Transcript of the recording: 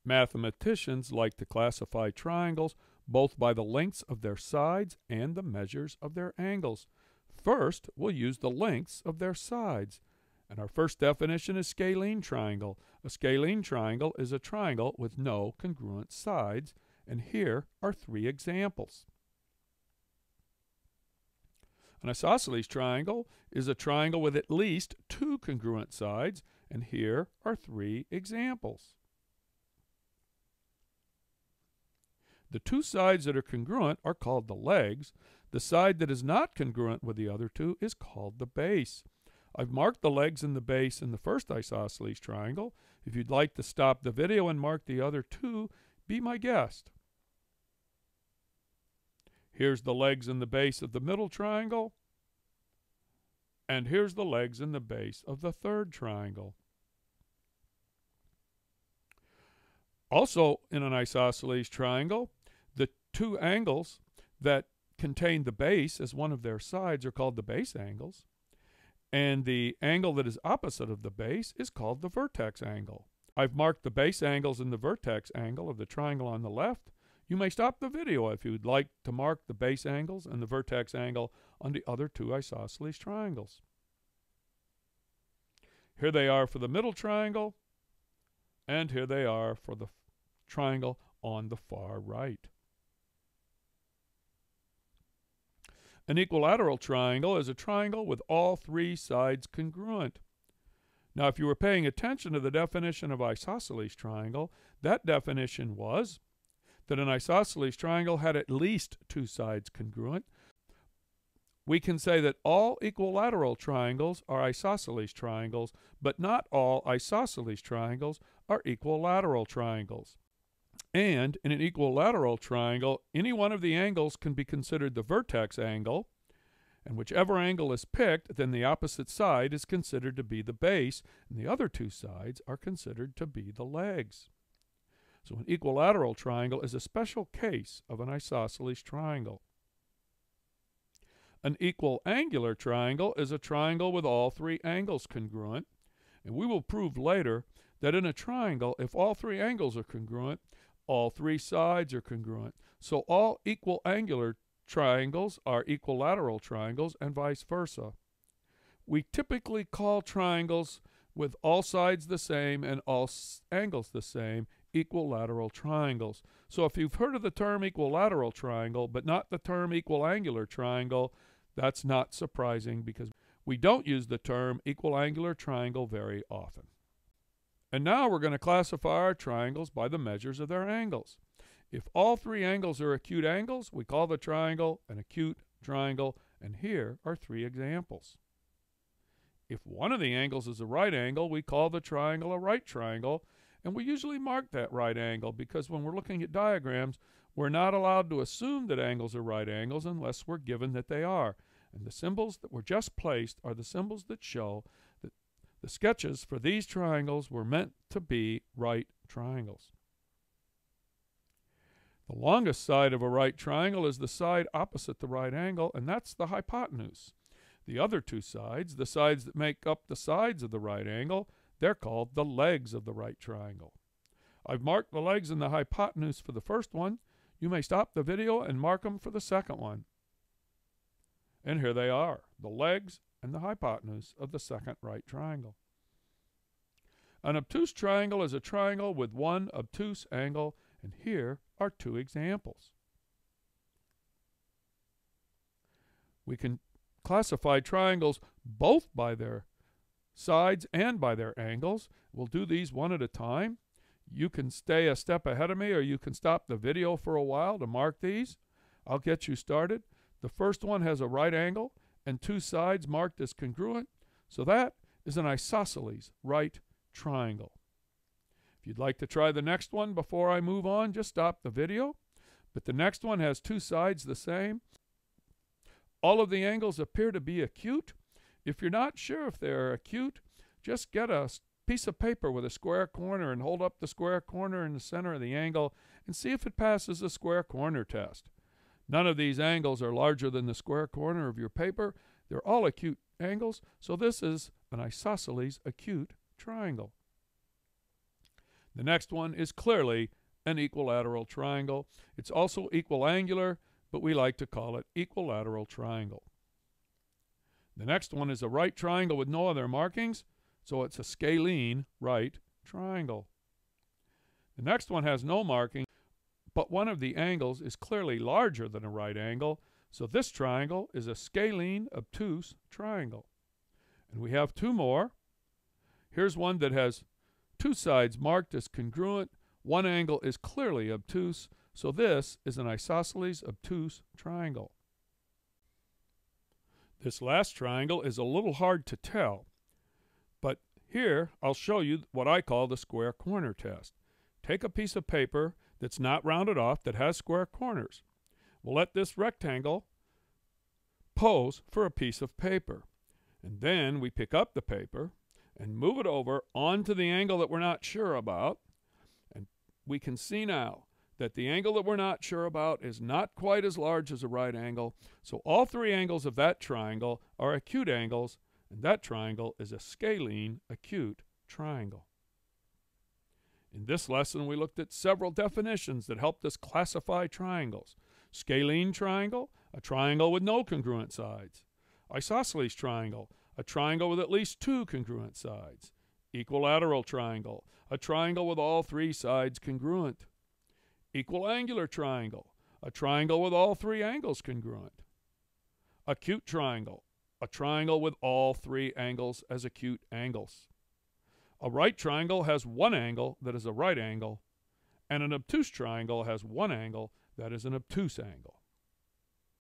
Mathematicians like to classify triangles both by the lengths of their sides and the measures of their angles. First, we'll use the lengths of their sides. And our first definition is scalene triangle. A scalene triangle is a triangle with no congruent sides. And here are three examples. An isosceles triangle is a triangle with at least two congruent sides. And here are three examples. The two sides that are congruent are called the legs. The side that is not congruent with the other two is called the base. I've marked the legs and the base in the first isosceles triangle. If you'd like to stop the video and mark the other two, be my guest. Here's the legs and the base of the middle triangle. And here's the legs and the base of the third triangle. Also, in an isosceles triangle, the two angles that contain the base as one of their sides are called the base angles. And the angle that is opposite of the base is called the vertex angle. I've marked the base angles and the vertex angle of the triangle on the left. You may stop the video if you'd like to mark the base angles and the vertex angle on the other two isosceles triangles. Here they are for the middle triangle, and here they are for the triangle on the far right. An equilateral triangle is a triangle with all three sides congruent. Now, if you were paying attention to the definition of isosceles triangle, that definition was that an isosceles triangle had at least two sides congruent. We can say that all equilateral triangles are isosceles triangles, but not all isosceles triangles are equilateral triangles. And in an equilateral triangle, any one of the angles can be considered the vertex angle, and whichever angle is picked, then the opposite side is considered to be the base, and the other two sides are considered to be the legs. So an equilateral triangle is a special case of an isosceles triangle. An equiangular triangle is a triangle with all three angles congruent, and we will prove later that in a triangle, if all three angles are congruent, all three sides are congruent. So all equiangular triangles are equilateral triangles and vice versa. We typically call triangles with all sides the same and all angles the same equilateral triangles. So if you've heard of the term equilateral triangle but not the term equiangular triangle, that's not surprising because we don't use the term equiangular triangle very often. And now we're going to classify our triangles by the measures of their angles. If all three angles are acute angles, we call the triangle an acute triangle, and here are three examples. If one of the angles is a right angle, we call the triangle a right triangle, and we usually mark that right angle because when we're looking at diagrams, we're not allowed to assume that angles are right angles unless we're given that they are. And the symbols that were just placed are the symbols that show that the sketches for these triangles were meant to be right triangles. The longest side of a right triangle is the side opposite the right angle, and that's the hypotenuse. The other two sides, the sides that make up the sides of the right angle, they're called the legs of the right triangle. I've marked the legs and the hypotenuse for the first one. You may stop the video and mark them for the second one. And here they are, the legs and the hypotenuse of the second right triangle. An obtuse triangle is a triangle with one obtuse angle, and here are two examples. We can classify triangles both by their sides and by their angles. We'll do these one at a time. You can stay a step ahead of me, or you can stop the video for a while to mark these. I'll get you started. The first one has a right angle and two sides marked as congruent, so that is an isosceles right triangle. If you'd like to try the next one before I move on, just stop the video. But the next one has two sides the same. All of the angles appear to be acute. If you're not sure if they're acute, just get a piece of paper with a square corner and hold up the square corner in the center of the angle and see if it passes the square corner test. None of these angles are larger than the square corner of your paper. They're all acute angles, so this is an isosceles acute triangle. The next one is clearly an equilateral triangle. It's also equiangular, but we like to call it equilateral triangle. The next one is a right triangle with no other markings, so it's a scalene right triangle. The next one has no marking, but one of the angles is clearly larger than a right angle, so this triangle is a scalene obtuse triangle. And we have two more. Here's one that has two sides marked as congruent. One angle is clearly obtuse, so this is an isosceles obtuse triangle. This last triangle is a little hard to tell, but here I'll show you what I call the square corner test. Take a piece of paper that's not rounded off that has square corners. We'll let this rectangle pose for a piece of paper. And then we pick up the paper and move it over onto the angle that we're not sure about. And we can see now that the angle that we're not sure about is not quite as large as a right angle. So all three angles of that triangle are acute angles, and that triangle is a scalene acute triangle. In this lesson, we looked at several definitions that helped us classify triangles. Scalene triangle, a triangle with no congruent sides. Isosceles triangle, a triangle with at least two congruent sides. Equilateral triangle, a triangle with all three sides congruent. Equiangular triangle, a triangle with all three angles congruent. Acute triangle, a triangle with all three angles as acute angles. A right triangle has one angle that is a right angle, and an obtuse triangle has one angle that is an obtuse angle.